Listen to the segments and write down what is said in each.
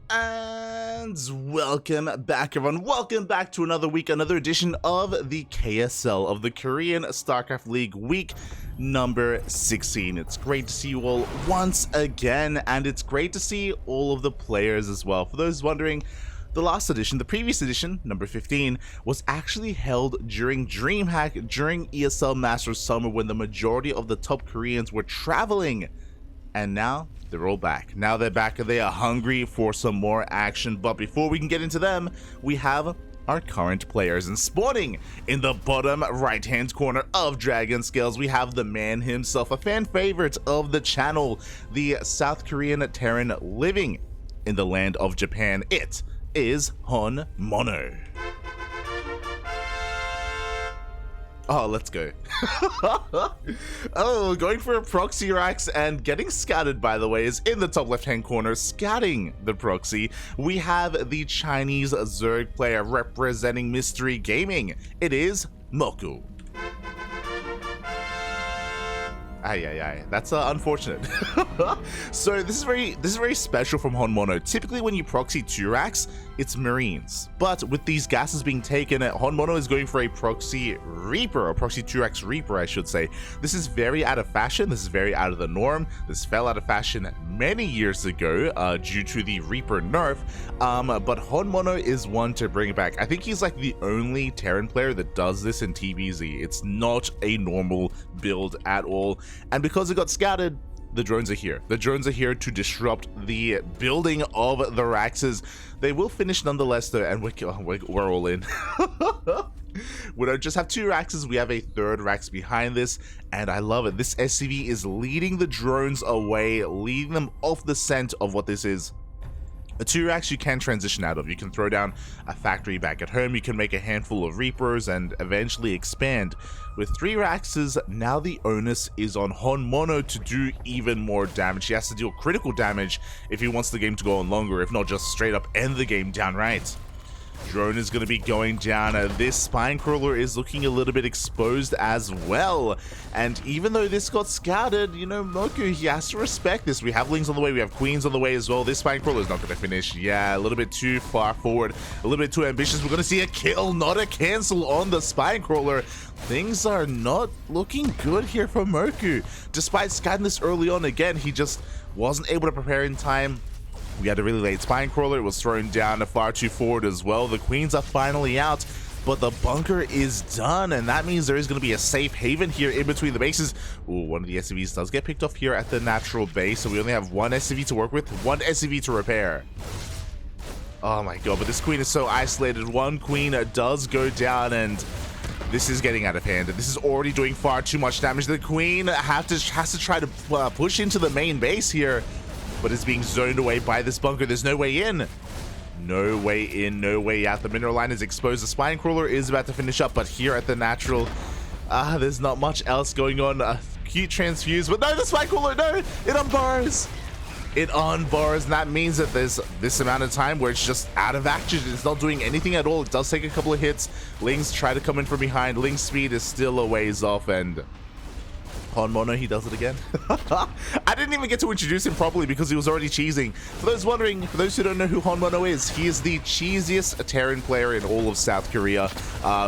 And welcome back, everyone. Welcome back to another week, another edition of the KSL of the Korean StarCraft League week number 16. It's great to see you all once again, and it's great to see all of the players as well. For those wondering, the last edition, the previous edition, number 15, was actually held during DreamHack during ESL Masters Summer when the majority of the top Koreans were traveling. And now they're all back. Now they're back and they are hungry for some more action. But before we can get into them, we have our current players. And spawning in the bottom right-hand corner of Dragon Scales, we have the man himself, a fan favorite of the channel, the South Korean Terran living in the land of Japan. It is HonMonO. Oh, let's go. Oh, going for a proxy Rax and getting scouted, by the way, is in the top left-hand corner, scouting the proxy. We have the Chinese Zerg player representing Mystery Gaming. It is Mokou. That's unfortunate. So this is very special from HonMonO. Typically when you proxy 2-Rax, it's Marines. But with these gases being taken, HonMonO is going for a proxy Reaper, or proxy 2-Rax Reaper, I should say. This is very out of fashion. This is very out of the norm. This fell out of fashion many years ago due to the Reaper nerf. But HonMonO is one to bring it back. I think he's like the only Terran player that does this in TvZ. It's not a normal build at all. And because it got scouted, the drones are here. The drones are here to disrupt the building of the Raxes. They will finish nonetheless though, and we're all in. We don't just have 2 Raxes, we have a 3rd Rax behind this, and I love it. This SCV is leading the drones away, leading them off the scent of what this is. A 2-Rax you can transition out of. You can throw down a factory back at home, you can make a handful of Reapers and eventually expand. With 3 Raxes, now the onus is on HonMonO to do even more damage. He has to deal critical damage if he wants the game to go on longer, if not just straight up end the game downright. Drone is going to be going down. This spine crawler is looking a little bit exposed as well. And even though this got scouted, you know, Mokou, he has to respect this. We have Lings on the way, we have Queens on the way as well. This spine crawler is not going to finish. Yeah, a little bit too far forward, a little bit too ambitious. We're going to see a kill, not a cancel on the spine crawler. Things are not looking good here for Mokou. Despite scouting this early on, again, he just wasn't able to prepare in time. We had a really late spine crawler. It was thrown down far too forward as well. The queens are finally out, but the bunker is done, and that means there is going to be a safe haven here in between the bases. Ooh, one of the SCVs does get picked off here at the natural base, so we only have 1 SCV to work with, 1 SCV to repair. Oh my god, but this queen is so isolated. 1 queen does go down, and this is getting out of hand. This is already doing far too much damage. The queen has to try to push into the main base here, but it's being zoned away by this bunker. There's no way in. No way in, no way out. The mineral line is exposed. The spine crawler is about to finish up, but here at the natural, there's not much else going on. Cute transfuse, but no, the spine crawler, no, it unbars. It unbars, and that means that there's this amount of time where it's just out of action. It's not doing anything at all. It does take a couple of hits. Lings try to come in from behind. Ling's speed is still a ways off, and HonMonO, he does it again. I didn't even get to introduce him properly because he was already cheesing. For those wondering, for those who don't know who HonMonO is, he is the cheesiest Terran player in all of South Korea.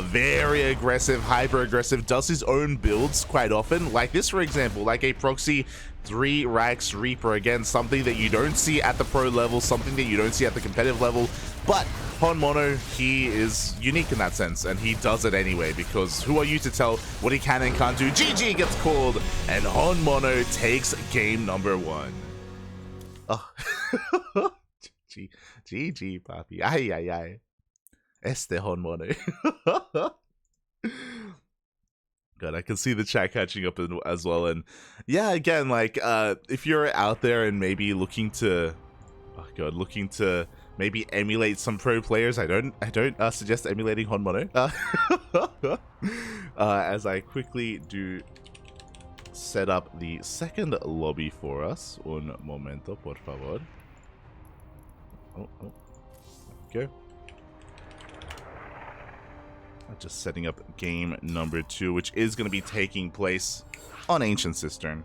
Very aggressive, hyper aggressive, does his own builds quite often. Like this, for example, like a proxy 3-Rax Reaper. Again, something that you don't see at the pro level, something that you don't see at the competitive level. But HonMonO, he is unique in that sense, and he does it anyway, because who are you to tell what he can and can't do? GG gets called, and HonMonO takes game number 1. Oh. GG, papi. Ay. Este HonMonO. God, I can see the chat catching up as well, and yeah, again, like, if you're out there and maybe looking to, maybe emulate some pro players. I don't suggest emulating HonMonO. As I quickly do set up the second lobby for us. Un momento, por favor. Oh, there we go. Just setting up game number 2, which is going to be taking place on Ancient Cistern.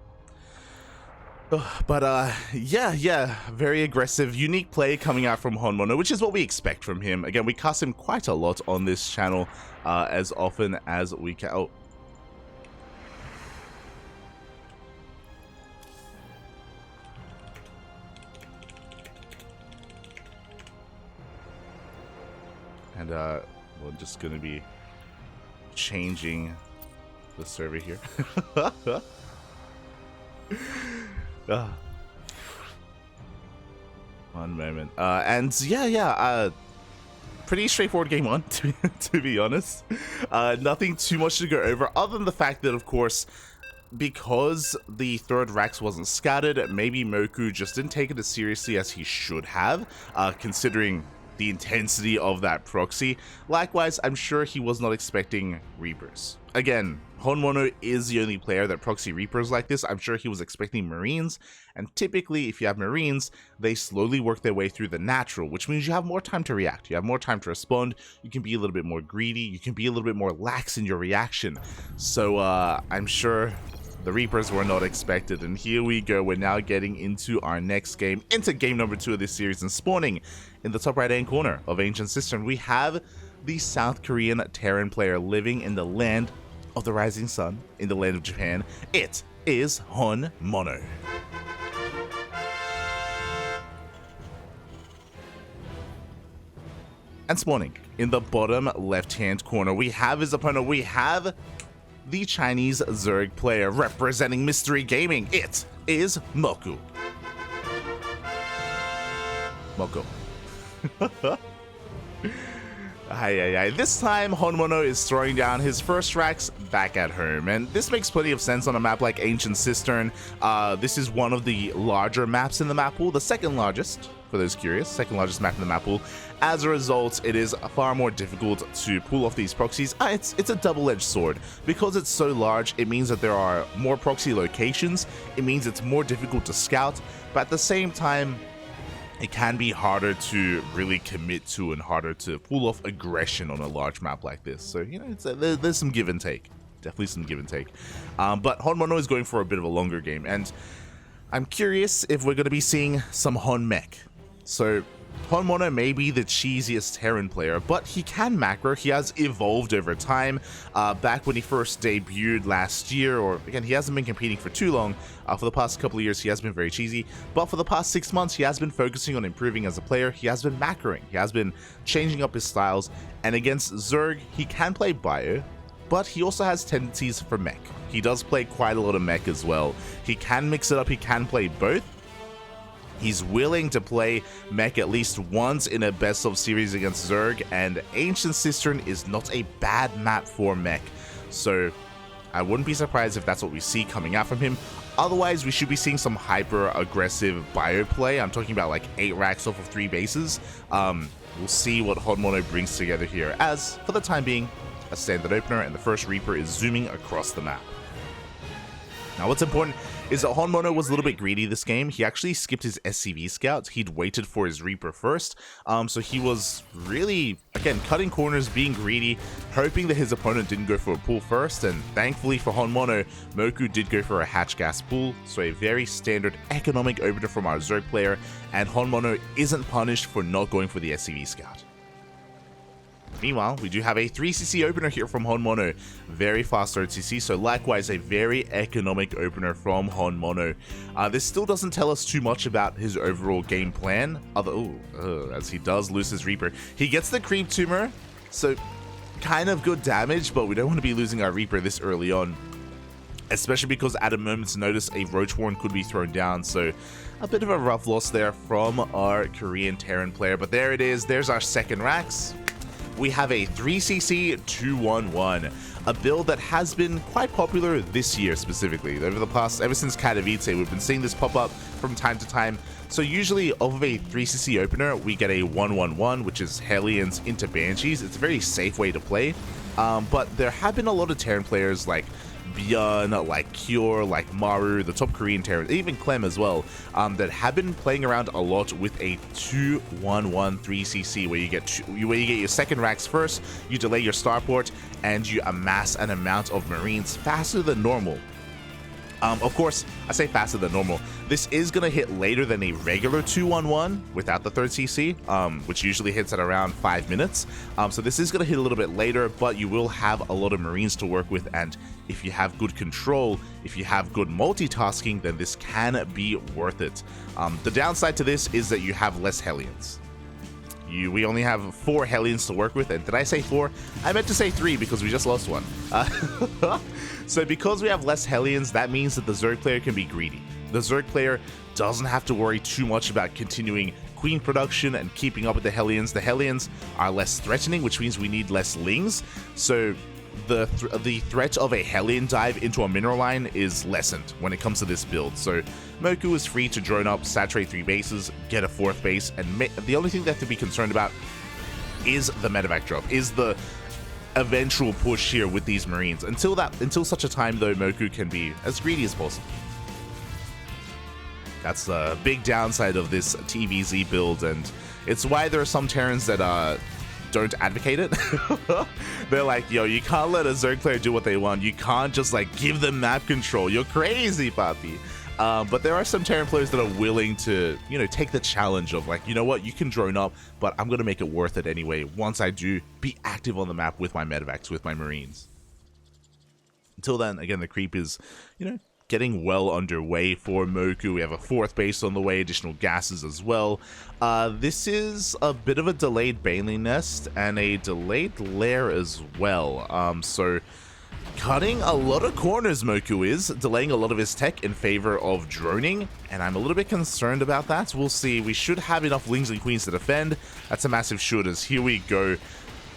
But yeah, very aggressive, unique play coming out from HonMonO, which is what we expect from him. Again, we cast him quite a lot on this channel, as often as we can. Oh. And we're just gonna be changing the server here. One moment. And yeah, pretty straightforward game one, to be honest. Nothing too much to go over, other than the fact that, of course, because the third Rax wasn't scouted, maybe Mokou just didn't take it as seriously as he should have, considering the intensity of that proxy. Likewise, I'm sure he was not expecting Reapers. Again, HonMonO is the only player that proxy Reapers like this. I'm sure he was expecting Marines, and typically if you have Marines, they slowly work their way through the natural, which means you have more time to react, you have more time to respond, you can be a little bit more greedy, you can be a little bit more lax in your reaction. So I'm sure the Reapers were not expected, and here we go. We're now getting into our next game, into game number 2 of this series, and spawning in the top right hand corner of Ancient Cistern, we have the South Korean Terran player living in the land of the rising sun, in the land of Japan. It is HonMonO. And spawning in the bottom left hand corner, we have his opponent. We have the Chinese Zerg player representing Mystery Gaming. It is Mokou. Mokou. This time, HonMonO is throwing down his first Rax back at home, and this makes plenty of sense on a map like Ancient Cistern. This is one of the larger maps in the map pool, the second largest, for those curious, second largest map in the map pool. As a result, it is far more difficult to pull off these proxies. It's a double-edged sword. Because it's so large, it means that there are more proxy locations, it means it's more difficult to scout, but at the same time, it can be harder to really commit to and harder to pull off aggression on a large map like this. So, you know, there's some give and take. Definitely some give and take. But HonMonO is going for a bit of a longer game, and I'm curious if we're going to be seeing some HonMech. So, HonMonO may be the cheesiest Terran player, but he can macro. He has evolved over time. Back when he first debuted last year, or again, he hasn't been competing for too long. For the past couple of years, he has been very cheesy, but for the past 6 months, he has been focusing on improving as a player. He has been macroing. He has been changing up his styles, and against Zerg, he can play bio, but he also has tendencies for mech. He does play quite a lot of mech as well. He can mix it up. He can play both. He's willing to play mech at least once in a best of series against Zerg, and Ancient Cistern is not a bad map for mech. So I wouldn't be surprised if that's what we see coming out from him. Otherwise, we should be seeing some hyper aggressive bio play. I'm talking about like 8 racks off of 3 bases. We'll see what HonMonO brings together here, as for the time being, a standard opener, and the first Reaper is zooming across the map. Now, what's important is that HonMonO was a little bit greedy this game. He actually skipped his SCV scouts. He'd waited for his Reaper first. So he was really, again, cutting corners, being greedy, hoping that his opponent didn't go for a pull first. And thankfully for HonMonO, Mokou did go for a hatch gas pull. So a very standard economic opener from our Zerg player. And HonMonO isn't punished for not going for the SCV scout. Meanwhile, we do have a 3cc opener here from HonMonO. Very fast OTC, so likewise a very economic opener from HonMonO. This still doesn't tell us too much about his overall game plan, as he does lose his Reaper. He gets the Creep Tumor, so kind of good damage, but we don't want to be losing our Reaper this early on. Especially because at a moment's notice, a Roach Warren could be thrown down, so a bit of a rough loss there from our Korean Terran player. But there it is, there's our second Rax. We have a 3cc 211, a build that has been quite popular this year specifically. Ever since TvZ, we've been seeing this pop up from time to time. So usually off of a 3cc opener, we get a 111, which is Hellions into Banshees. It's a very safe way to play, but there have been a lot of Terran players like Byun, like Kyor, like Maru, the top Korean Terran, even Clem as well, that have been playing around a lot with a 211 3cc, where you get your second racks first, you delay your starport, and you amass an amount of Marines faster than normal. Of course, I say faster than normal. This is going to hit later than a regular 2-1-1 without the third CC, which usually hits at around 5 minutes. So this is going to hit a little bit later, but you will have a lot of Marines to work with, and if you have good control, if you have good multitasking, then this can be worth it. The downside to this is that you have less Hellions. We only have 4 Hellions to work with, and did I say 4? I meant to say 3 because we just lost one. So because we have less Hellions, that means that the Zerg player can be greedy. The Zerg player doesn't have to worry too much about continuing Queen production and keeping up with the Hellions. The Hellions are less threatening, which means we need less Lings. So the threat of a Hellion dive into a mineral line is lessened when it comes to this build. So Mokou is free to drone up, saturate 3 bases, get a 4th base, and the only thing they have to be concerned about is the medevac drop, is the eventual push here with these Marines. Until such a time, though, Mokou can be as greedy as possible. That's the big downside of this TvZ build, and it's why there are some Terrans that don't advocate it. They're like, yo, you can't let a Zerg player do what they want. You can't just like give them map control. You're crazy, papi. But there are some Terran players that are willing to, you know, take the challenge of like, you know what, you can drone up, but I'm gonna make it worth it anyway. Once I do, be active on the map with my medevacs, with my Marines. Until then, again, the creep is, you know, getting well underway for Mokou. We have a 4th base on the way, additional gases as well. This is a bit of a delayed Baneling Nest and a delayed lair as well. So cutting a lot of corners, Mokou is delaying a lot of his tech in favor of droning, and I'm a little bit concerned about that. We'll see. We should have enough Lings and Queens to defend. That's a massive shoot, as here we go.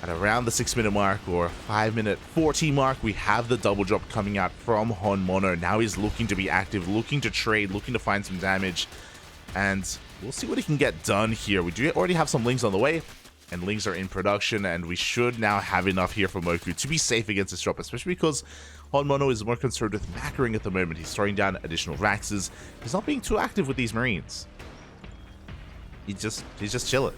At around the 6-minute mark or 5-minute 40 mark, we have the double drop coming out from HonMonO. Now he's looking to be active, looking to trade, looking to find some damage, and we'll see what he can get done here. We do already have some Lings on the way, and Lings are in production, and we should now have enough here for Mokou to be safe against this drop, especially because HonMonO is more concerned with macroing at the moment. He's throwing down additional Raxes. He's not being too active with these Marines. He's just chilling.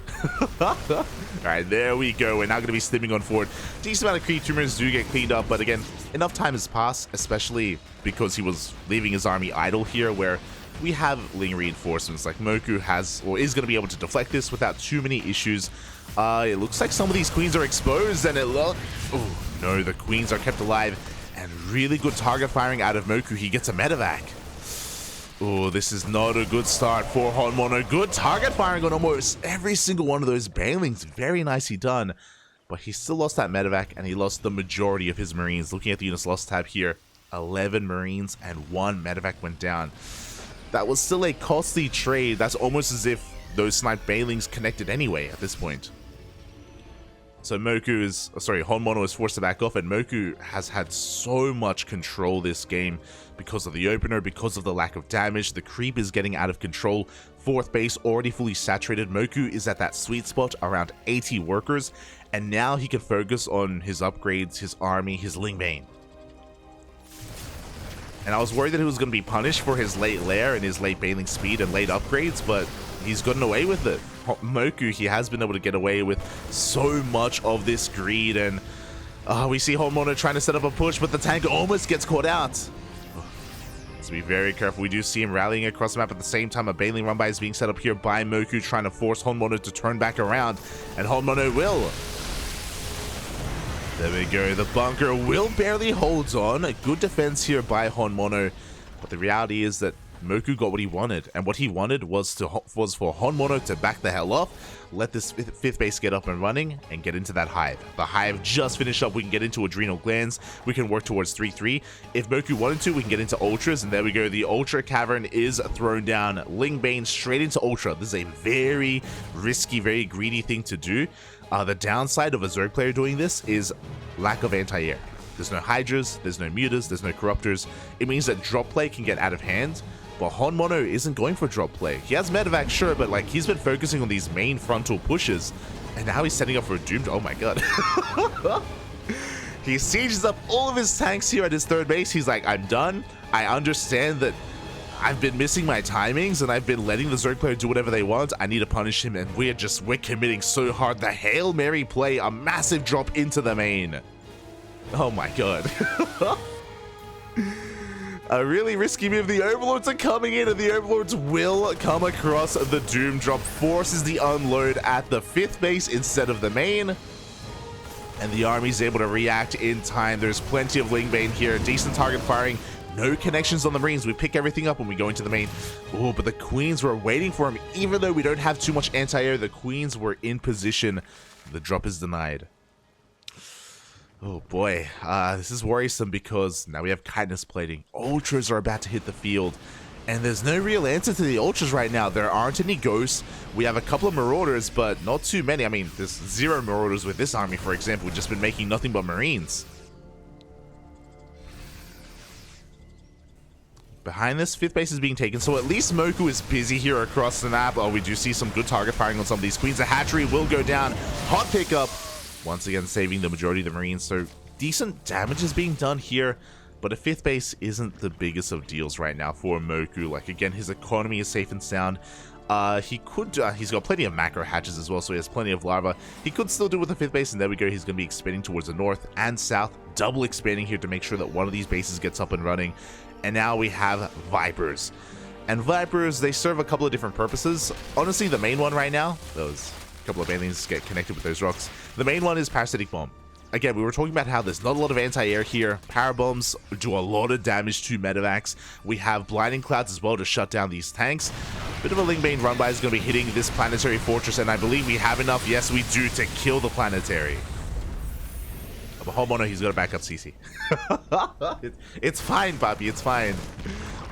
Alright, there we go. We're now going to be slimming on forward. Decent amount of creep tumors do get cleaned up, but again, enough time has passed, especially because he was leaving his army idle here, where we have Ling reinforcements. Like Mokou has, or is going to be able to deflect this without too many issues. It looks like some of these Queens are exposed, and oh no, the Queens are kept alive, and really good target firing out of Mokou. He gets a medevac. Oh, this is not a good start for HonMonO. Good target firing on almost every single one of those Banelings. Very nicely done. But he still lost that medevac, and he lost the majority of his Marines. Looking at the units lost tab here, 11 Marines and 1 medevac went down. That was still a costly trade. That's almost as if those sniped Banelings connected anyway at this point. So HonMonO is forced to back off, and Mokou has had so much control this game because of the opener, because of the lack of damage. The creep is getting out of control. 4th base already fully saturated. Mokou is at that sweet spot around 80 workers, and now he can focus on his upgrades, his army, his Lingbane. And I was worried that he was going to be punished for his late lair and his late Baneling speed and late upgrades, but he's gotten away with it. Mokou, he has been able to get away with so much of this greed, and we see HonMonO trying to set up a push, but the tank almost gets caught out. So be very careful. We do see him rallying across the map at the same time. A Baneling run by is being set up here by Mokou, trying to force HonMonO to turn back around, and HonMonO will. There we go. The bunker will barely holds on. A good defense here by HonMonO, but the reality is that Mokou got what he wanted, and what he wanted was for HonMonO to back the hell off, let this 5th base get up and running, and get into that hive. The hive just finished up. We can get into adrenal glands. We can work towards 3-3. If Mokou wanted to, we can get into ultras, and there we go. The ultra cavern is thrown down. Lingbane straight into ultra. This is a very risky, very greedy thing to do. The downside of a Zerg player doing this is lack of anti-air. There's no Hydras, there's no Mutas, there's no Corruptors. It means that drop play can get out of hand. But HonMonO isn't going for drop play. He has medevac, sure, but like he's been focusing on these main frontal pushes, and now he's setting up for a doomed. Oh my god. He sieges up all of his tanks here at his 3rd base. He's like, I'm done. I understand that I've been missing my timings, and I've been letting the Zerg player do whatever they want. I need to punish him, and we're committing so hard. The Hail Mary play, a massive drop into the main. Oh my god. A really risky move. The Overlords are coming in, and the Overlords will come across the Doom Drop. Forces the unload at the 5th base instead of the main. And the army's able to react in time. There's plenty of Lingbane here. Decent target firing. No connections on the Marines. We pick everything up when we go into the main. Oh, but the Queens were waiting for him. Even though we don't have too much anti-air, the Queens were in position. The drop is denied. Oh boy, this is worrisome because now we have Kindness Plating. Ultras are about to hit the field, and there's no real answer to the Ultras right now. There aren't any Ghosts. We have a couple of Marauders, but not too many. I mean, there's 0 Marauders with this army, for example. We've just been making nothing but Marines. Behind this, 5th base is being taken, so at least Mokou is busy here across the map. Oh, we do see some good target firing on some of these Queens. The hatchery will go down. Hot pickup. Once again, saving the majority of the Marines, so decent damage is being done here, but a 5th base isn't the biggest of deals right now for Mokou. Like, again, his economy is safe and sound. He's got plenty of macro hatches as well, so he has plenty of lava. He could still do with the 5th base, and there we go. He's going to be expanding towards the north and south, double expanding here to make sure that one of these bases gets up and running. And now we have Vipers. And Vipers, they serve a couple of different purposes. Honestly, the main one right now, those couple of aliens get connected with those rocks. The main one is Parasitic Bomb. Again, we were talking about how there's not a lot of anti-air here. Power bombs do a lot of damage to medevacs. We have Blinding Clouds as well to shut down these tanks. Bit of a Lingbane run by is going to be hitting this planetary fortress, and I believe we have enough, yes we do, to kill the planetary. But HonMonO, he's got to back up CC. It's fine, Bobby, it's fine.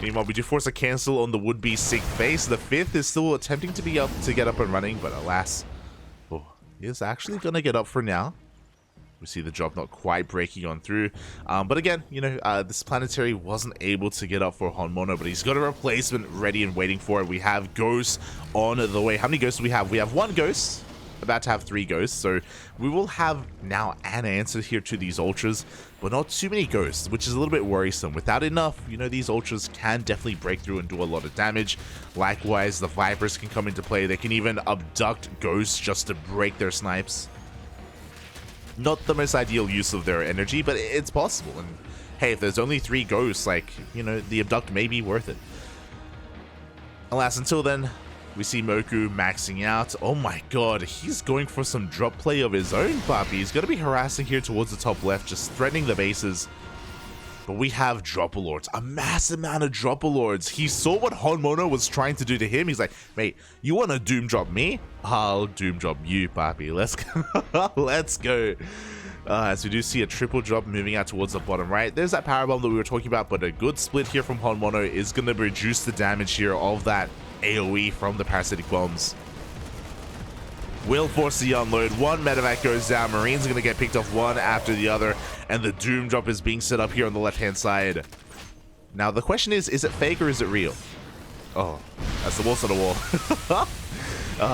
Meanwhile, we do force a cancel on the would-be 6th base. The 5th is still attempting to get up and running, but alas. He is actually going to get up for now. We see the drop not quite breaking on through. But again, you know, this planetary wasn't able to get up for HonMonO, but he's got a replacement ready and waiting for it. We have Ghosts on the way. How many Ghosts do we have? We have 1 Ghost. About to have 3 Ghosts. So we will have now an answer here to these Ultras, but not too many Ghosts, which is a little bit worrisome. Without enough, you know, these Ultras can definitely break through and do a lot of damage. Likewise, the Vipers can come into play. They can even abduct Ghosts just to break their snipes. Not the most ideal use of their energy, but it's possible. And hey, if there's only 3 Ghosts, like, you know, the abduct may be worth it. Alas, until then, we see Mokou maxing out. Oh my god, he's going for some drop play of his own, puppy. He's going to be harassing here towards the top left, just threatening the bases. But we have Dropalords, a mass amount of Dropalords. He saw what HonMonO was trying to do to him. He's like, mate, you want to doom drop me? I'll doom drop you, puppy. Let's go. Let's go. As we do see a triple drop moving out towards the bottom right. There's that power bomb that we were talking about, but a good split here from HonMonO is going to reduce the damage here of that AoE from the parasitic bombs. Will force the unload. 1 medevac goes down. Marines are going to get picked off one after the other, and the doom drop is being set up here on the left hand side. Now the question is it fake or is it real? Oh, that's the wolf on the wall.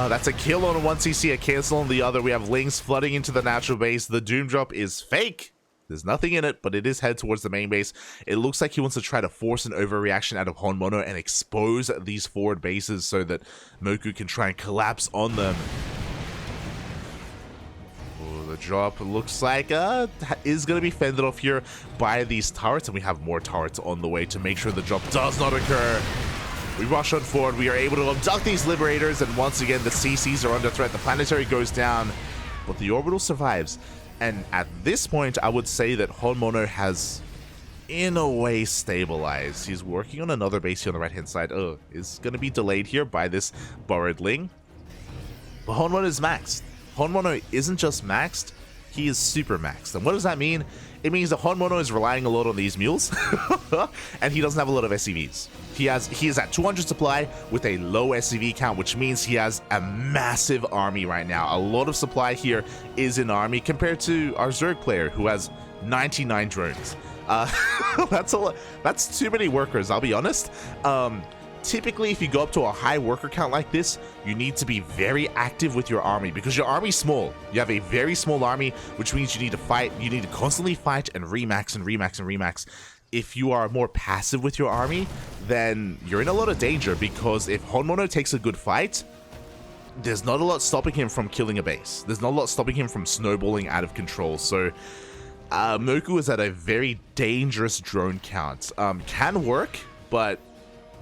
That's a kill on one CC, a cancel on the other. We have Lings flooding into the natural base. The doom drop is fake. There's nothing in it, but it is head towards the main base. It looks like he wants to try to force an overreaction out of HonMonO and expose these forward bases so that Mokou can try and collapse on them. Oh, the drop looks like is going to be fended off here by these turrets, and we have more turrets on the way to make sure the drop does not occur. We rush on forward. We are able to abduct these liberators, and once again the CCs are under threat. The planetary goes down, but the orbital survives. And at this point, I would say that HonMonO has, in a way, stabilized. He's working on another base here on the right-hand side. Oh, is going to be delayed here by this Borrowed Ling. But HonMonO is maxed. HonMonO isn't just maxed, he is super maxed. And what does that mean? It means that HonMonO is relying a lot on these mules, and he doesn't have a lot of SCVs. He is at 200 supply with a low SCV count, which means he has a massive army right now. A lot of supply here is in army compared to our Zerg player who has 99 drones. That's a lot. That's too many workers, I'll be honest. Typically, if you go up to a high worker count like this, you need to be very active with your army because your army's small. You have a very small army, which means you need to fight. You need to constantly fight and remax and remax and remax. If you are more passive with your army, then you're in a lot of danger because if HonMonO takes a good fight, there's not a lot stopping him from killing a base. There's not a lot stopping him from snowballing out of control. So Mokou is at a very dangerous drone count. Can work, but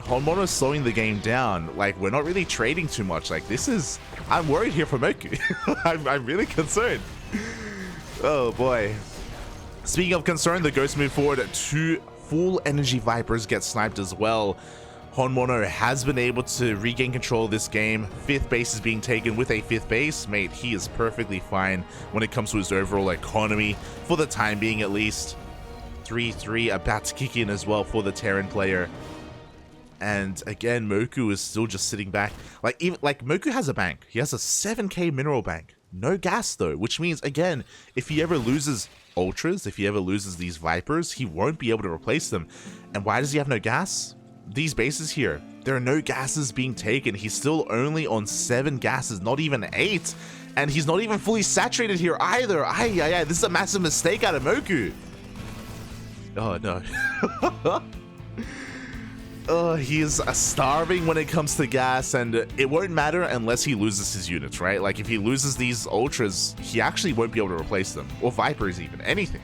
HonMonO is slowing the game down. Like, we're not really trading too much. Like, this is... I'm worried here for Mokou. I'm really concerned. Oh, boy. Speaking of concern, the Ghost move forward. 2 full energy Vipers get sniped as well. HonMonO has been able to regain control of this game. 5th base is being taken with a 5th base. Mate, he is perfectly fine when it comes to his overall economy, for the time being at least. 3-3 about to kick in as well for the Terran player. And again, Mokou is still just sitting back. Like, Mokou has a bank. He has a 7k mineral bank. No gas though, which means, again, if he ever loses Ultras, if he ever loses these Vipers, he won't be able to replace them. And why does he have no gas? These bases here, there are no gases being taken. He's still only on 7 gases, not even 8. And he's not even fully saturated here either. This is a massive mistake out of Mokou. Oh, no. He is starving when it comes to gas, and it won't matter unless he loses his units, right? Like, if he loses these Ultras, he actually won't be able to replace them. Or Vipers even, anything.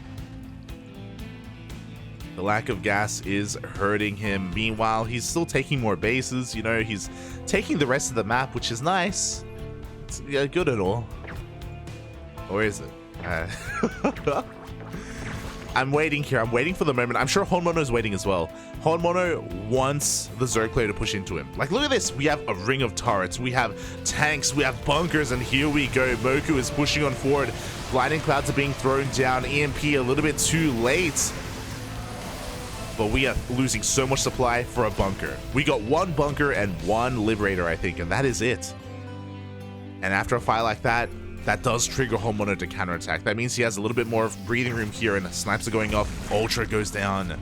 The lack of gas is hurting him. Meanwhile, he's still taking more bases. You know, he's taking the rest of the map, which is nice. It's good and all. Or is it? I'm waiting here. I'm waiting for the moment. I'm sure HonMonO is waiting as well. HonMonO wants the Zerg player to push into him. Like, look at this. We have a ring of turrets. We have tanks. We have bunkers. And here we go. Mokou is pushing on forward. Blinding clouds are being thrown down. EMP a little bit too late. But we are losing so much supply for a bunker. We got 1 bunker and 1 Liberator, I think, and that is it. And after a fight like that, that does trigger HonMonO to counterattack. That means he has a little bit more breathing room here, and snipes are going off. Ultra goes down.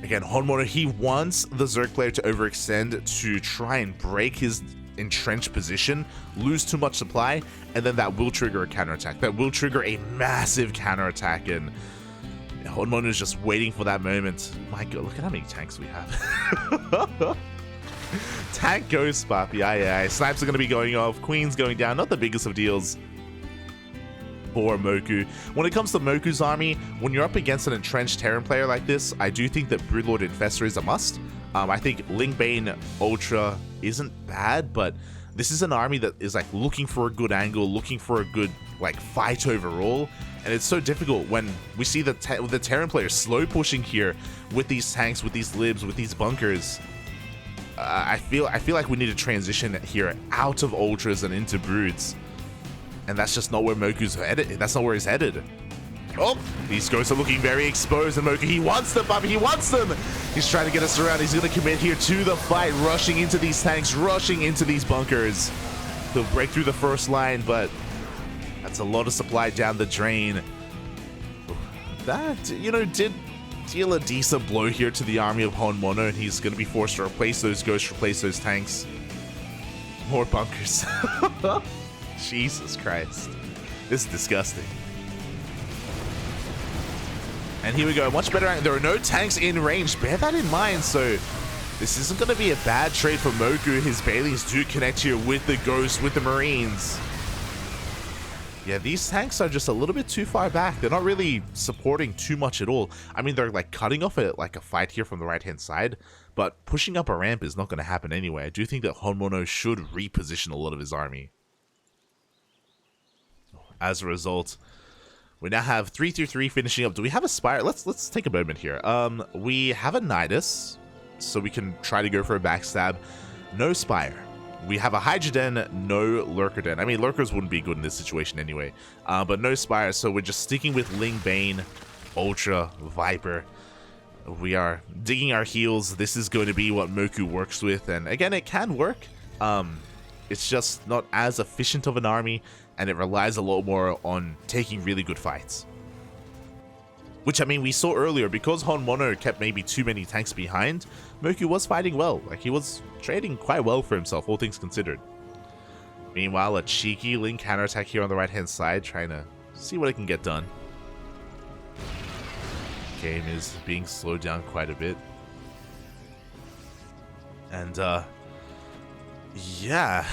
Again, HonMonO, he wants the Zerg player to overextend to try and break his entrenched position, lose too much supply, and then that will trigger a counterattack. That will trigger a massive counterattack, and HonMonO is just waiting for that moment. My god, look at how many tanks we have. Tank Ghost Buff, yeah. Snipes are going to be going off. Queen's going down. Not the biggest of deals for Mokou. When it comes to Mokou's army, when you're up against an entrenched Terran player like this, I do think that Broodlord Infestor is a must. I think Lingbane Ultra isn't bad, but this is an army that is like looking for a good angle, looking for a good like fight overall. And it's so difficult when we see the Terran players slow pushing here with these tanks, with these libs, with these bunkers. I feel like we need to transition here out of Ultras and into Broods. And that's just not where Mokou's headed. That's not where he's headed. Oh, these ghosts are looking very exposed, and Mokou, he wants them, Bobby, he wants them! He's trying to get us around. He's going to commit here to the fight, rushing into these tanks, rushing into these bunkers. He'll break through the first line, but that's a lot of supply down the drain. That, you know, did deal a decent blow here to the army of HonMonO, and he's going to be forced to replace those ghosts, replace those tanks. More bunkers. Jesus Christ. This is disgusting. And here we go, much better. There are no tanks in range. Bear that in mind. So this isn't going to be a bad trade for Mokou. His Baileys do connect here with the Ghosts, with the Marines. Yeah, these tanks are just a little bit too far back. They're not really supporting too much at all. I mean, they're like cutting off a fight here from the right-hand side, but pushing up a ramp is not going to happen anyway. I do think that HonMonO should reposition a lot of his army. As a result, we now have 3-3 finishing up. Do we have a Spire? Let's take a moment here. We have a Nidus, so we can try to go for a backstab. No Spire. We have a Hydra Den, no Lurker Den. I mean, Lurkers wouldn't be good in this situation anyway. But no Spire, so we're just sticking with Ling Bane, Ultra, Viper. We are digging our heels. This is going to be what Mokou works with, and again, it can work. It's just not as efficient of an army, and it relies a lot more on taking really good fights. Which, I mean, we saw earlier, because HonMonO kept maybe too many tanks behind, Mokou was fighting well. Like, he was trading quite well for himself, all things considered. Meanwhile, a cheeky Ling counterattack here on the right-hand side, trying to see what it can get done. Game is being slowed down quite a bit. And, Yeah.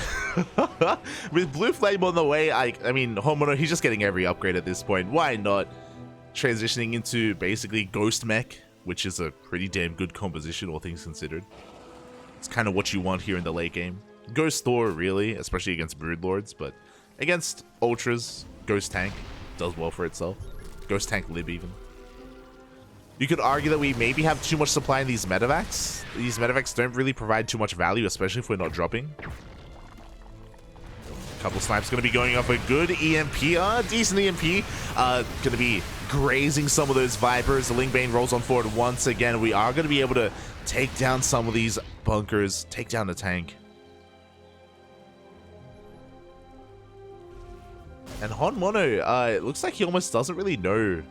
With Blue Flame on the way, I mean, HonMonO, he's just getting every upgrade at this point. Why not? Transitioning into basically Ghost Mech, which is a pretty damn good composition, all things considered. It's kind of what you want here in the late game. Ghost Thor, really, especially against Broodlords, but against Ultras, Ghost Tank does well for itself. Ghost Tank Lib, even. You could argue that we maybe have too much supply in these medevacs. These medevacs don't really provide too much value, especially if we're not dropping. Couple snipes going to be going off a good EMP, decent EMP. Going to be grazing some of those Vipers. The Lingbane rolls on forward once again. We are going to be able to take down some of these bunkers, take down the tank. And HonMonO, it looks like he almost doesn't really know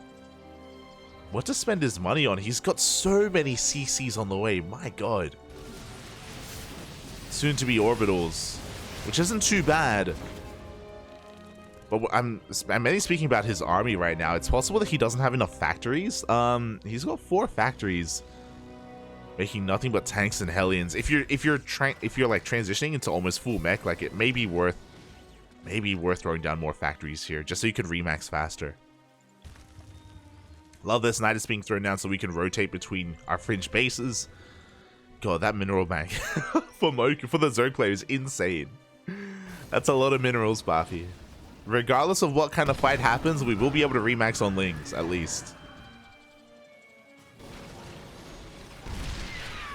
what to spend his money on. He's got so many CCs on the way, my god. Soon to be orbitals, which isn't too bad. But I'm mainly speaking about his army right now. It's possible that he doesn't have enough factories. He's got 4 factories, making nothing but tanks and Hellions. If you're like transitioning into almost full mech, like it may be worth throwing down more factories here, just so you could remax faster. Love this Nidus being thrown down so we can rotate between our fringe bases. God, that mineral bank for Mokou, for the Zerg player is insane. That's a lot of minerals, Bafi. Regardless of what kind of fight happens, we will be able to remax on Lings, at least.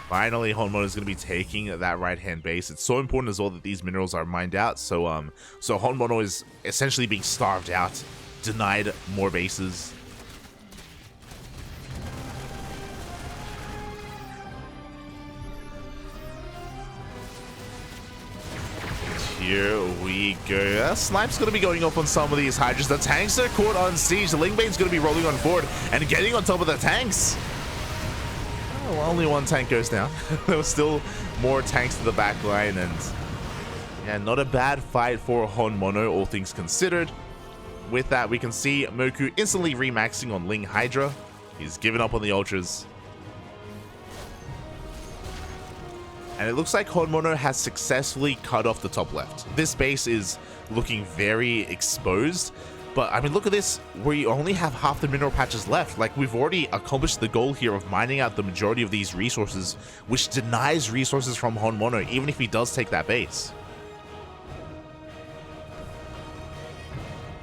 Finally, HonMonO is going to be taking that right-hand base. It's so important as well that these minerals are mined out. So HonMonO is essentially being starved out, denied more bases. Here we go. Snipe's going to be going off on some of these Hydras. The tanks are caught on siege. The Lingbane's going to be rolling on forward and getting on top of the tanks. Oh, well, only one tank goes down. There was still more tanks to the back line, and yeah, not a bad fight for HonMonO, all things considered. With that, we can see Mokou instantly remaxing on Ling Hydra. He's given up on the Ultras. And it looks like HonMonO has successfully cut off the top left. This base is looking very exposed. But, I mean, look at this. We only have half the mineral patches left. Like, we've already accomplished the goal here of mining out the majority of these resources, which denies resources from HonMonO, even if he does take that base.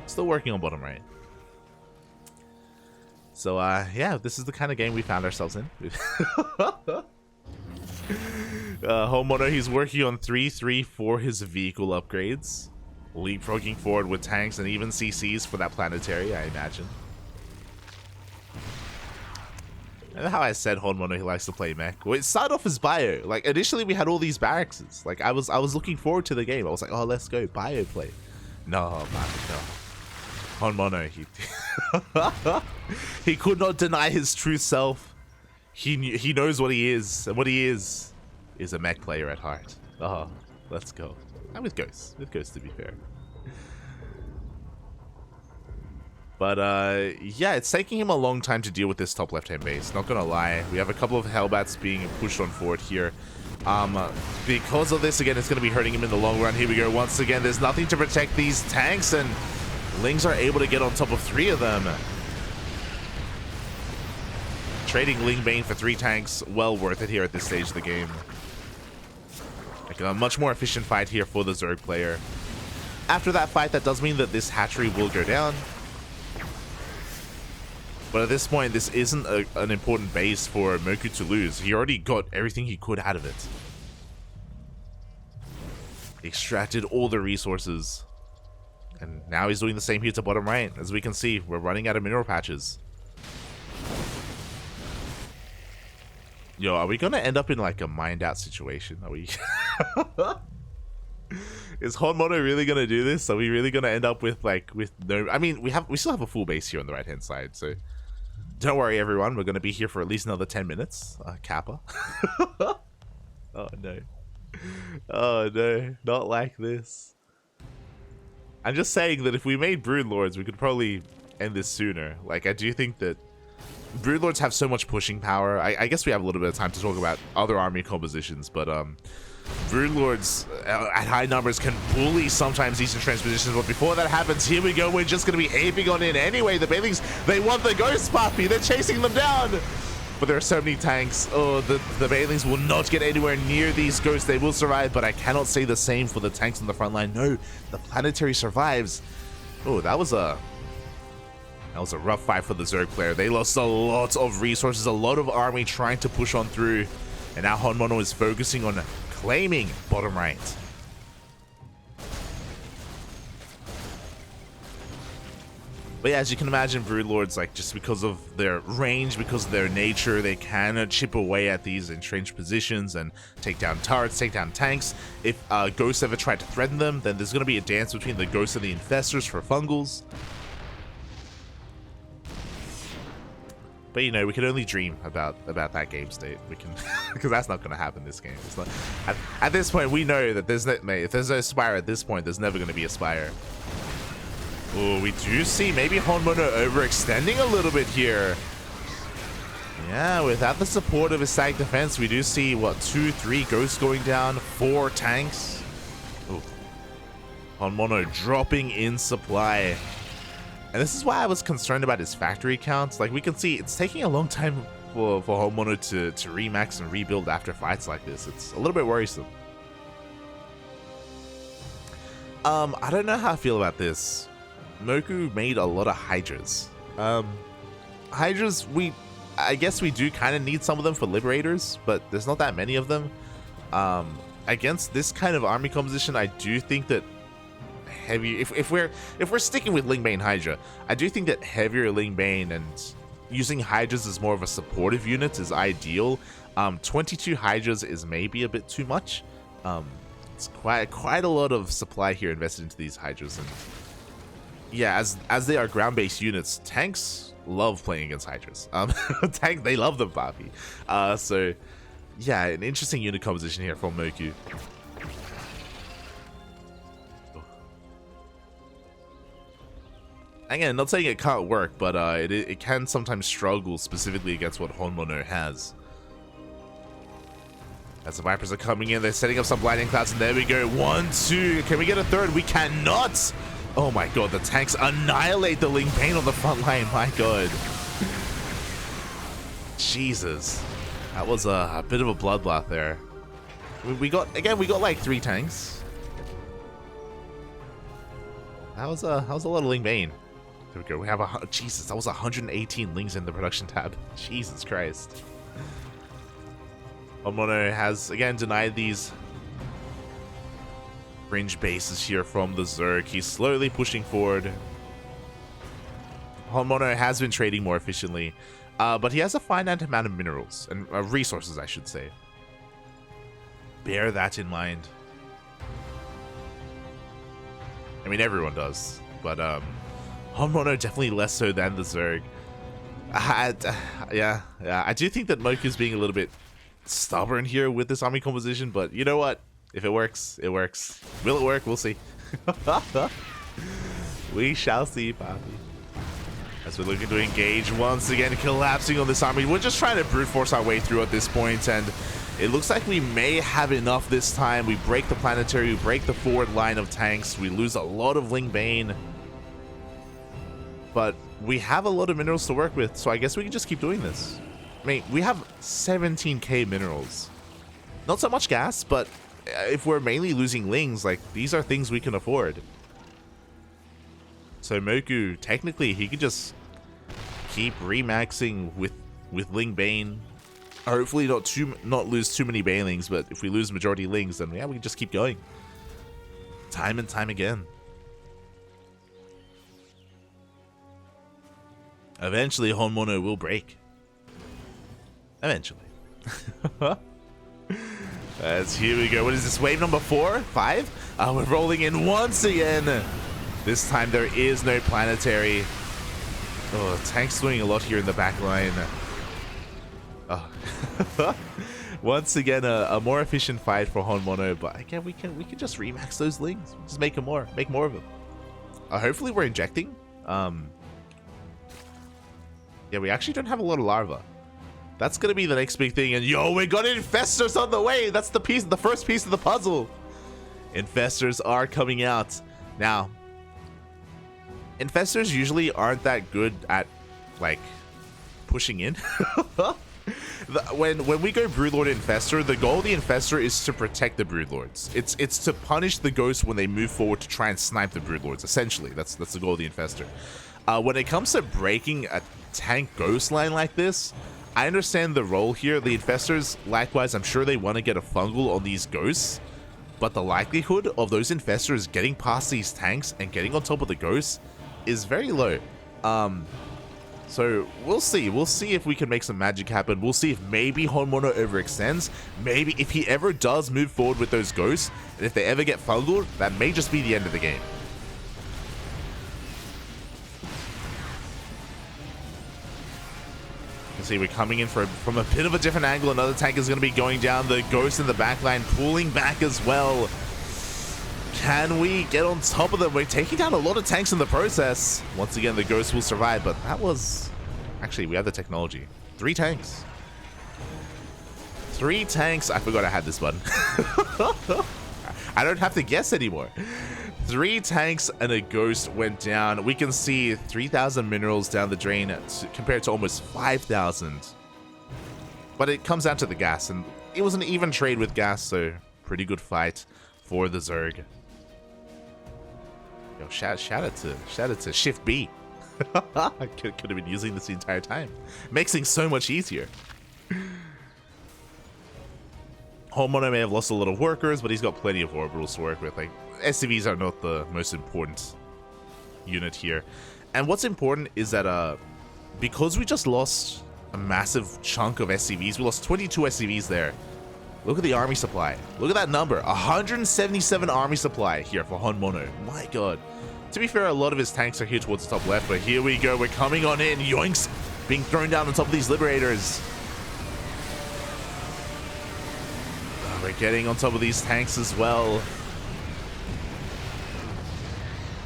Still working on bottom right. So, yeah, this is the kind of game we found ourselves in. HonMonO, he's working on 3-3 for his vehicle upgrades. Leapfrogging forward with tanks and even CCs for that planetary, I imagine. And how I said HonMonO, he likes to play mech. Well, it started off as bio. Like, initially we had all these barracks. Like, I was looking forward to the game. I was like, oh, let's go bio play. No, man, no. HonMonO, he could not deny his true self. He knows what he is, and what he is a mech player at heart. Oh, let's go. And with Ghost to be fair. But yeah, it's taking him a long time to deal with this top left-hand base, not gonna lie. We have a couple of Hellbats being pushed on forward here. Because of this, again, it's gonna be hurting him in the long run. Here we go once again. There's nothing to protect these tanks, and Lings are able to get on top of 3 of them. Trading Lingbane for 3 tanks, well worth it here at this stage of the game. Like a much more efficient fight here for the Zerg player. After that fight, that does mean that this hatchery will go down. But at this point, this isn't an important base for Mokou to lose. He already got everything he could out of it. He extracted all the resources. And now he's doing the same here to bottom right. As we can see, we're running out of mineral patches. Yo, are we gonna end up in like a mined out situation? Are we? Is HonMonO really gonna do this? Are we really gonna end up with no? I mean, we still have a full base here on the right hand side, so don't worry, everyone. We're gonna be here for at least another 10 minutes. Kappa. Oh no! Oh no! Not like this. I'm just saying that if we made Broodlords, we could probably end this sooner. Like, I do think that Broodlords have so much pushing power. I guess we have a little bit of time to talk about other army compositions, but Broodlords at high numbers can bully sometimes these entrenched positions, but before that happens, here we go. We're just going to be aping on in anyway. The Banelings, they want the Ghost Puppy. They're chasing them down. But there are so many tanks. Oh, the Banelings will not get anywhere near these ghosts. They will survive, but I cannot say the same for the tanks on the front line. No, the Planetary survives. Oh, that was a rough fight for the Zerg player. They lost a lot of resources, a lot of army trying to push on through. And now HonMonO is focusing on claiming bottom right. But yeah, as you can imagine, Broodlords, like, just because of their range, because of their nature, they can chip away at these entrenched positions and take down turrets, take down tanks. If ghosts ever try to threaten them, then there's going to be a dance between the ghosts and the infestors for fungals. But you know, we can only dream about that game state. We can, because that's not going to happen this game. It's not, at this point, we know that there's no, mate, if there's no Spire at this point, there's never going to be a Spire. Oh, we do see maybe HonMonO overextending a little bit here. Yeah, without the support of his static defense, we do see, what, 2, 3 ghosts going down, 4 tanks. Oh, HonMonO dropping in supply. And this is why I was concerned about his factory counts. Like, we can see it's taking a long time for HonMonO to remax and rebuild after fights like this. It's a little bit worrisome. I don't know how I feel about this. Mokou made a lot of Hydras. Hydras, I guess we do kind of need some of them for Liberators, but there's not that many of them. Against this kind of army composition, I do think that heavy, if we're sticking with Lingbane Hydra, I do think that heavier Lingbane and using Hydras as more of a supportive unit is ideal. 22 Hydras is maybe a bit too much. It's quite a lot of supply here invested into these Hydras, and yeah, as they are ground-based units, tanks love playing against Hydras. They love them, Papi. So yeah, an interesting unit composition here from Mokou. Again, not saying it can't work, but it can sometimes struggle, specifically against what HonMonO has. As the Vipers are coming in, they're setting up some blinding clouds, and there we go. 1, 2. Can we get a third? We cannot. Oh my god, the tanks annihilate the Lingbane on the front line. My god. Jesus. That was a bit of a bloodbath there. We got like 3 tanks. That was a lot of Lingbane. There we go. We have Jesus, that was 118 Lings in the production tab. Jesus Christ. HonMonO has again denied these fringe bases here from the Zerg. He's slowly pushing forward. HonMonO has been trading more efficiently, but he has a finite amount of minerals and resources, I should say. Bear that in mind. I mean, everyone does, but HonMonO definitely less so than the Zerg. Yeah, I do think that Mokou's being a little bit stubborn here with this army composition, but you know what? If it works, it works. Will it work? We'll see. We shall see, Papi. As we're looking to engage once again, collapsing on this army. We're just trying to brute force our way through at this point, and it looks like we may have enough this time. We break the planetary, we break the forward line of tanks, we lose a lot of Lingbane, but we have a lot of minerals to work with, so I guess we can just keep doing this. I mean, we have 17k minerals. Not so much gas, but if we're mainly losing Lings, like, these are things we can afford. So Mokou, technically, he could just keep remaxing with Lingbane. Hopefully not lose too many Banelings, but if we lose majority Lings, then yeah, we can just keep going. Time and time again. Eventually, HonMonO will break. Eventually. Here we go. What is this? Wave number 4? 5? We're rolling in once again. This time there is no planetary. Oh, tank's doing a lot here in the back line. Oh. Once again, a more efficient fight for HonMonO, but again, we can just remax those Lings. Just make more of them. Hopefully we're injecting. Yeah, we actually don't have a lot of larva. That's gonna be the next big thing. And yo, we got infestors on the way. That's the first piece of the puzzle. Infestors are coming out. Now, infestors usually aren't that good at, like, pushing in. When we go Broodlord Infestor, the goal of the Infestor is to protect the Broodlords. It's to punish the ghosts when they move forward to try and snipe the Broodlords. Essentially, that's the goal of the Infestor. When it comes to breaking a tank ghost line like this, I understand the role here. The Infestors, likewise, I'm sure they want to get a fungal on these ghosts, but the likelihood of those Infestors getting past these tanks and getting on top of the ghosts is very low. So we'll see. We'll see if we can make some magic happen. We'll see if maybe HonMonO overextends. Maybe if he ever does move forward with those ghosts, and if they ever get fungal, that may just be the end of the game. You can see we're coming in from a bit of a different angle. Another tank is going to be going down. The ghost in the backline pulling back as well. Can we get on top of them? We're taking down a lot of tanks in the process. Once again, the ghost will survive, but that was... Actually, we have the technology. 3 tanks. 3 tanks. I forgot I had this button. I don't have to guess anymore. 3 tanks and a ghost went down. We can see 3,000 minerals down the drain compared to almost 5,000. But it comes down to the gas, and it was an even trade with gas, so pretty good fight for the Zerg. Yo, shout out to Shift B. I could have been using this the entire time. Makes things so much easier. HonMonO may have lost a lot of workers, but he's got plenty of orbitals to work with. Like, SCVs are not the most important unit here. And what's important is that because we just lost a massive chunk of SCVs, we lost 22 SCVs there. Look at the army supply. Look at that number. 177 army supply here for HonMonO. My god. To be fair, a lot of his tanks are here towards the top left, but here we go. We're coming on in. Yoinks! Being thrown down on top of these Liberators. We're getting on top of these tanks as well.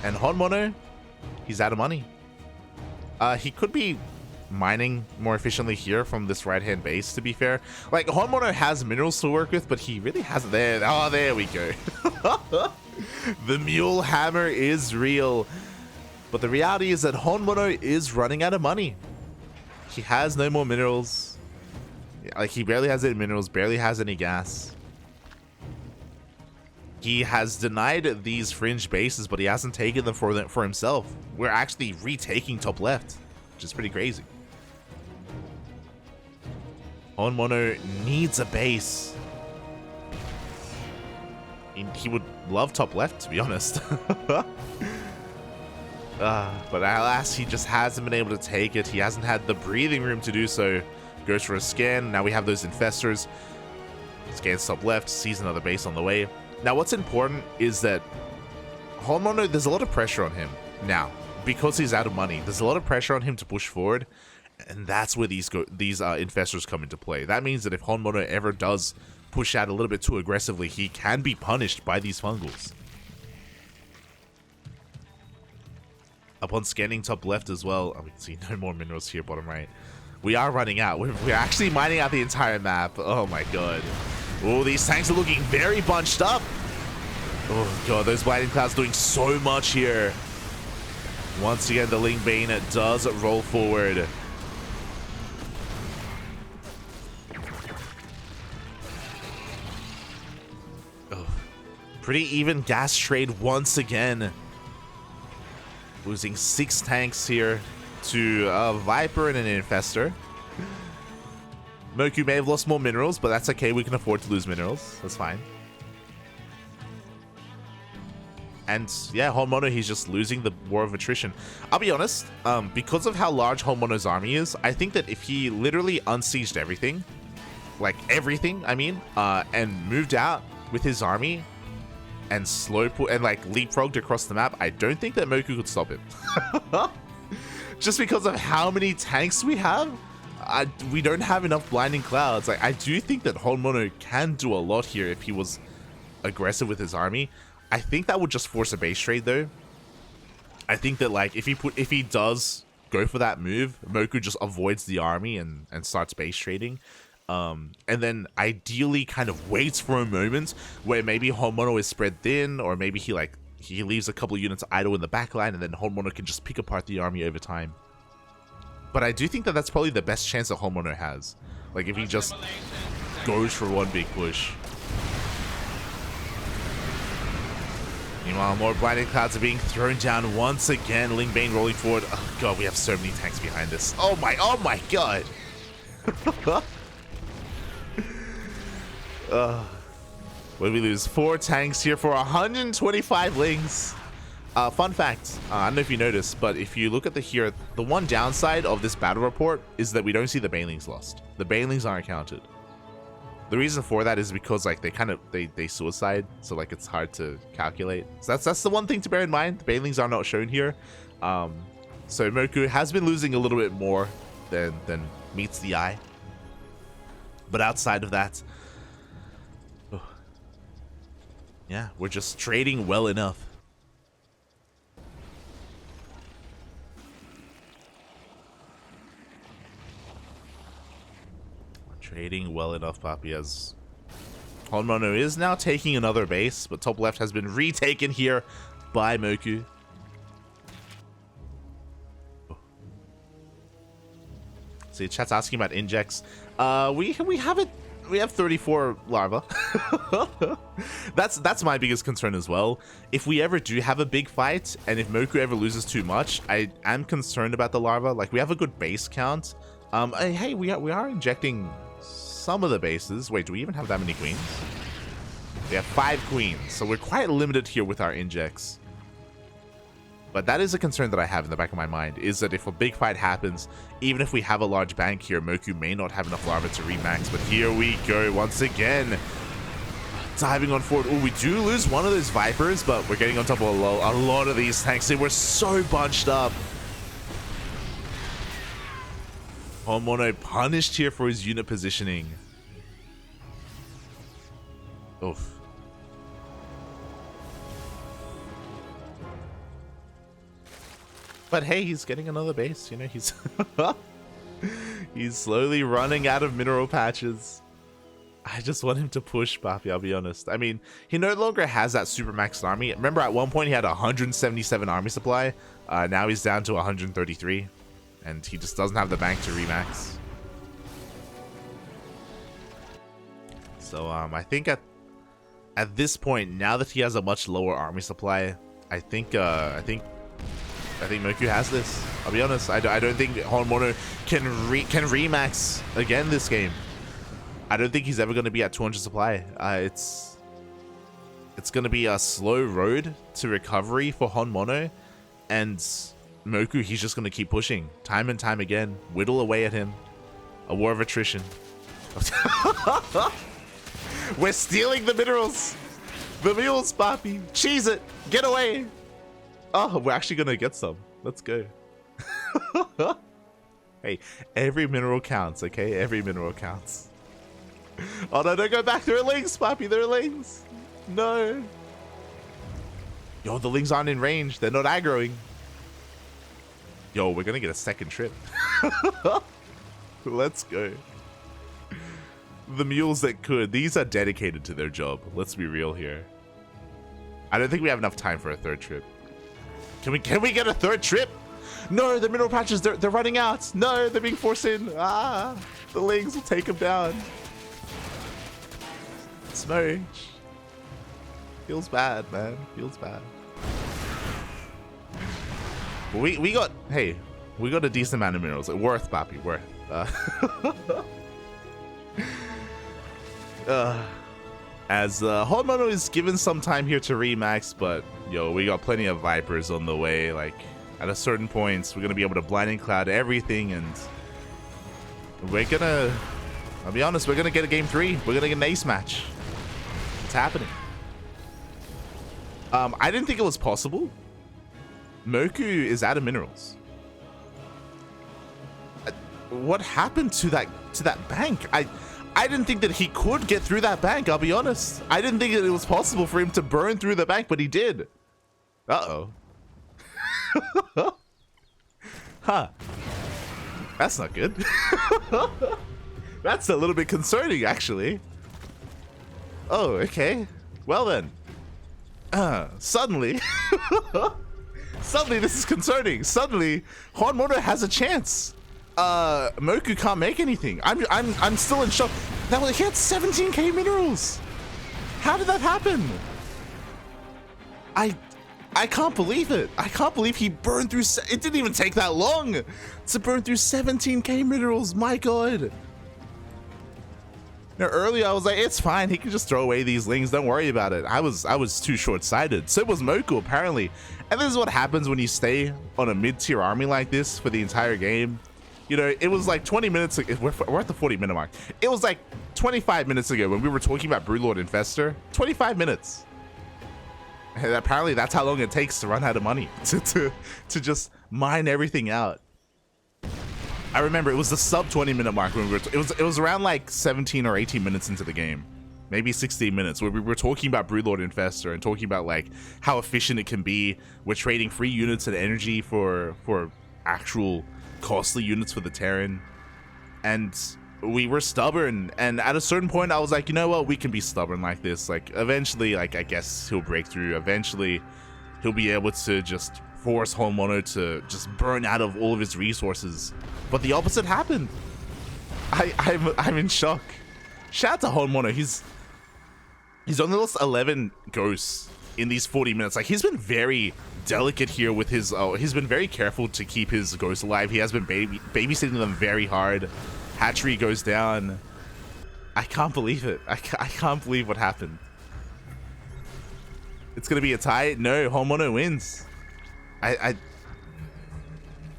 And HonMonO, he's out of money. He could be mining more efficiently here from this right-hand base, to be fair. Like, HonMonO has minerals to work with, but he really hasn't there. Oh, there we go. The Mule Hammer is real. But the reality is that HonMonO is running out of money. He has no more minerals. Like, he barely has any minerals, barely has any gas. He has denied these fringe bases, but he hasn't taken them for himself. We're actually retaking top left, which is pretty crazy. HonMonO needs a base. He would love top left, to be honest. But alas, he just hasn't been able to take it. He hasn't had the breathing room to do so. Goes for a scan. Now we have those infestors. Scans top left, sees another base on the way. Now what's important is that HonMonO, there's a lot of pressure on him now. Because he's out of money, there's a lot of pressure on him to push forward. And that's where these infestors come into play. That means that if HonMonO ever does push out a little bit too aggressively, he can be punished by these fungals. Upon scanning top left as well, we can see no more minerals here bottom right. We are running out. We're actually mining out the entire map. Oh my god. Oh, these tanks are looking very bunched up. Oh god, those Blinding Clouds doing so much here. Once again, the Ling Bane does roll forward. Oh, pretty even gas trade once again. Losing 6 tanks here to a Viper and an Infestor. Mokou may have lost more minerals, but that's okay. We can afford to lose minerals. That's fine. And yeah, HonMonO, he's just losing the war of attrition. I'll be honest, because of how large HonMonO's army is, I think that if he literally unsieged everything, like everything, I mean, and moved out with his army and like leapfrogged across the map, I don't think that Mokou could stop him. Just because of how many tanks we have, we don't have enough Blinding Clouds. Like, I do think that HonMonO can do a lot here if he was aggressive with his army. I think that would just force a base trade though. I think that like if he does go for that move, Mokou just avoids the army and starts base trading. And then ideally kind of waits for a moment where maybe HonMonO is spread thin, or maybe he leaves a couple of units idle in the backline, and then HonMonO can just pick apart the army over time. But I do think that that's probably the best chance that HonMonO has. Like, if he just goes for one big push. Meanwhile, more blinding clouds are being thrown down once again. Lingbane rolling forward. Oh god, we have so many tanks behind us. Oh my god. What did we lose? 4 tanks here for 125 lings. Fun fact, I don't know if you noticed, but if you look at the one downside of this battle report is that we don't see the banelings lost. The banelings aren't counted. The reason for that is because like they suicide, so like it's hard to calculate. So that's the one thing to bear in mind. The banelings are not shown here. So Mokou has been losing a little bit more than meets the eye. But outside of that, yeah, we're just trading well enough. Trading well enough, Papi, as HonMonO is now taking another base, but top left has been retaken here by Mokou. See, chat's asking about injects. We have 34 larva. That's my biggest concern as well. If we ever do have a big fight, and if Mokou ever loses too much, I am concerned about the larva. Like, we have a good base count. Hey, we are injecting some of the bases. Wait, do we even have that many queens? We have 5 queens, so we're quite limited here with our injects. But that is a concern that I have in the back of my mind, is that if a big fight happens, even if we have a large bank here, Mokou may not have enough larva to remax. But here we go once again. Diving on forward. Oh, we do lose one of those Vipers, but we're getting on top of a lot of these tanks. They were so bunched up. HonMonO punished here for his unit positioning. Oof. But hey, he's getting another base, you know, he's slowly running out of mineral patches. I just want him to push, Papi, I'll be honest. I mean, he no longer has that super maxed army. Remember, at one point he had 177 army supply. Now he's down to 133. And he just doesn't have the bank to remax. So I think at this point, now that he has a much lower army supply, I think Mokou has this. I'll be honest. I don't think HonMonO can remax again this game. I don't think he's ever going to be at 200 supply. It's going to be a slow road to recovery for HonMonO, and Mokou, he's just going to keep pushing time and time again, whittle away at him. A war of attrition. We're stealing the minerals. The mules, Papi. Cheese it. Get away. Oh, we're actually going to get some. Let's go. Hey, every mineral counts, okay? Every mineral counts. Oh, no, don't go back. There are lings, Papi. There are lings. No. Yo, the lings aren't in range. They're not aggroing. Yo, we're going to get a second trip. Let's go. The mules that could. These are dedicated to their job. Let's be real here. I don't think we have enough time for a third trip. Can we get a third trip? No, the mineral patches, they're running out. No, they're being forced in. Ah, the lings will take them down. Smoke. Feels bad, man. Feels bad. We got a decent amount of minerals. Worth, Papi, worth. As HonMonO is given some time here to remax, but yo, we got plenty of Vipers on the way. Like, at a certain point, we're gonna be able to blinding cloud everything, and we're gonna, I'll be honest, we're gonna get a game 3. We're gonna get an ace match. It's happening. I didn't think it was possible. Mokou is out of minerals. What happened to that bank? I didn't think that he could get through that bank, I'll be honest. I didn't think that it was possible for him to burn through the bank, but he did. Uh-oh. Huh. That's not good. That's a little bit concerning, actually. Oh, okay. Well then. Suddenly. Suddenly this is concerning. Suddenly, HonMonO has a chance. Mokou can't make anything. I'm still in shock. That was, he had 17k minerals. How did that happen? I can't believe it. I can't believe he burned through. It didn't even take that long to burn through 17k minerals. My God. Now earlier I was like, it's fine. He can just throw away these lings. Don't worry about it. I was too short-sighted. So was Mokou apparently. And this is what happens when you stay on a mid-tier army like this for the entire game. You know, it was like 20 minutes. We're at the 40-minute mark. It was like 25 minutes ago when we were talking about Broodlord Infestor. 25 minutes. And apparently that's how long it takes to run out of money to just mine everything out. I remember it was the sub 20-minute mark when we were. It was around like 17 or 18 minutes into the game, maybe 16 minutes, where we were talking about Broodlord Infestor and talking about like how efficient it can be. We're trading free units and energy for actual costly units for the Terran, and we were stubborn. And at a certain point, I was like, you know what, we can be stubborn like this. Like eventually, like I guess he'll break through. Eventually, he'll be able to just force HonMonO to just burn out of all of his resources. But the opposite happened. I'm in shock. Shout out to HonMonO. He's only lost 11 ghosts in these 40 minutes. Like, he's been very delicate here with his. He's been very careful to keep his ghosts alive. He has been babysitting them very hard. Hatchery goes down. I can't believe it. I can't believe what happened. It's gonna be a tie. No, HonMonO wins.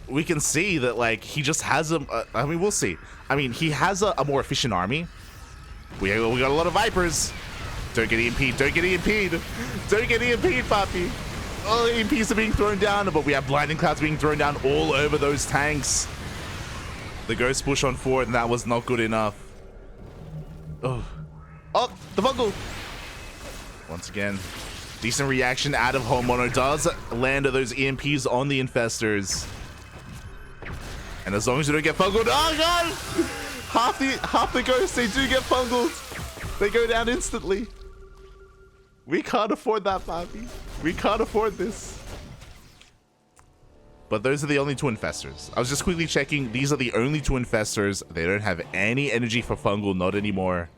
We can see that, like, he just has I mean, we'll see. I mean, he has a more efficient army. We got a lot of Vipers. Don't get EMP'd. Don't get EMP'd. Don't get EMP'd, Papi. Oh, EMPs are being thrown down, but we have Blinding Clouds being thrown down all over those tanks. The Ghost push on forward, and that was not good enough. Oh, the Fungal. Once again, decent reaction out of HonMonO. Does land those EMPs on the Infestors. And as long as you don't get fungled, oh God! Half the ghosts, they do get fungled. They go down instantly. We can't afford that, Papi. We can't afford this. But those are the only two Infestors. I was just quickly checking. These are the only two Infestors. They don't have any energy for fungal, not anymore.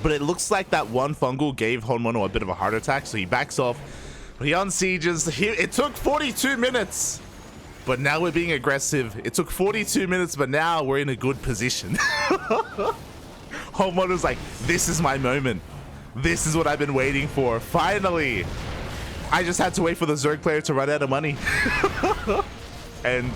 But it looks like that one fungal gave HonMonO a bit of a heart attack, so he backs off. But he unsieges. It took 42 minutes. But now we're being aggressive. It took 42 minutes, but now we're in a good position. HonMonO's like, this is my moment. This is what I've been waiting for. Finally. I just had to wait for the Zerg player to run out of money. And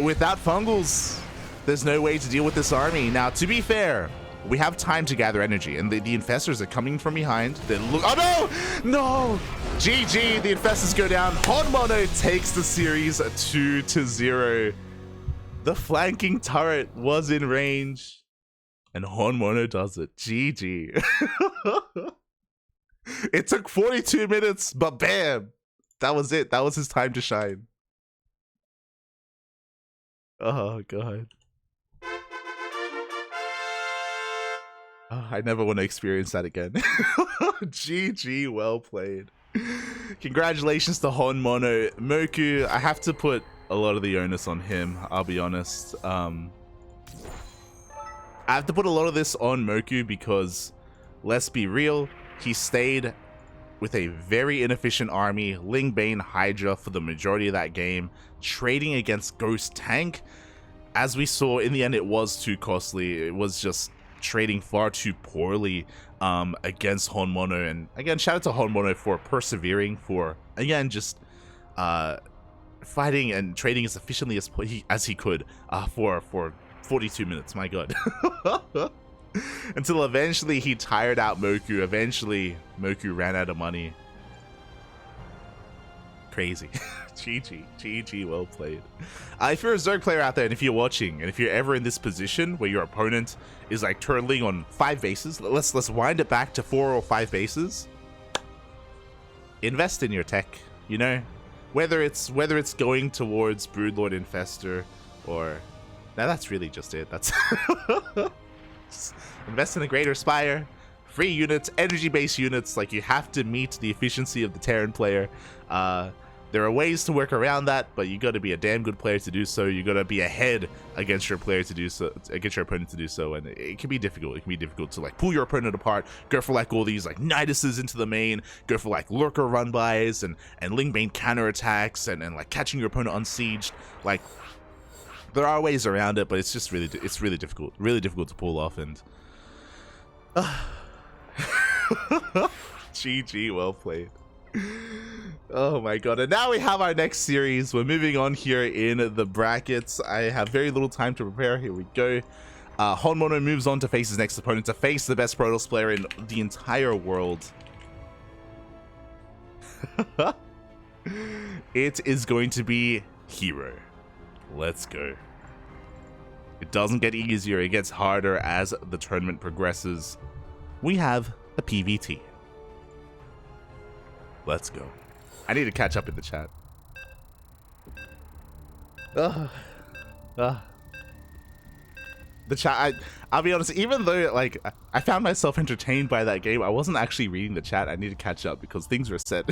without fungals, there's no way to deal with this army. Now, to be fair, we have time to gather energy, and the Infestors are coming from behind. Oh no! No! GG, the Infestors go down. HonMonO takes the series 2-0. The flanking turret was in range, and HonMonO does it. GG. It took 42 minutes, but bam! That was it. That was his time to shine. Oh, God. Oh, I never want to experience that again. GG, well played. Congratulations to HonMonO. Mokou, I have to put a lot of the onus on him, I'll be honest. I have to put a lot of this on Mokou because, let's be real, he stayed with a very inefficient army, Lingbane Hydra for the majority of that game, trading against Ghost Tank. As we saw, in the end, it was too costly. It was just trading far too poorly against HonMonO. And again, shout out to HonMonO for persevering, for again just fighting and trading as efficiently as he could for 42 minutes. My God. Until eventually he tired out Mokou. Eventually Mokou ran out of money. Crazy. GG, well played. If you're a Zerg player out there, and if you're watching, and if you're ever in this position where your opponent is like turtling on 5 bases, let's wind it back to 4 or 5 bases. Invest in your tech, you know? Whether it's going towards Broodlord Infestor or now that's really just it. That's invest in a Greater Spire, free units, energy-based units. Like, you have to meet the efficiency of the Terran player. There are ways to work around that, but you got to be a damn good player to do so. You got to be ahead against your player to do so, against your opponent to do so, and it can be difficult. It can be difficult to like pull your opponent apart, go for like all these like Niduses into the main, go for like Lurker run-bys and Lingbane counterattacks and like catching your opponent unsieged. Like, there are ways around it, but it's just really difficult to pull off. And GG, well played. Oh my god. And now we have our next series. We're moving on here in the brackets. I have very little time to prepare. Here we go. HonMonO moves on to face his next opponent, to face the best Protoss player in the entire world. It is going to be Hero. Let's go. It doesn't get easier, it gets harder as the tournament progresses. We have a PVT. Let's go. I need to catch up in the chat. The chat, I'll be honest, even though like I found myself entertained by that game, I wasn't actually reading the chat. I need to catch up because things were said.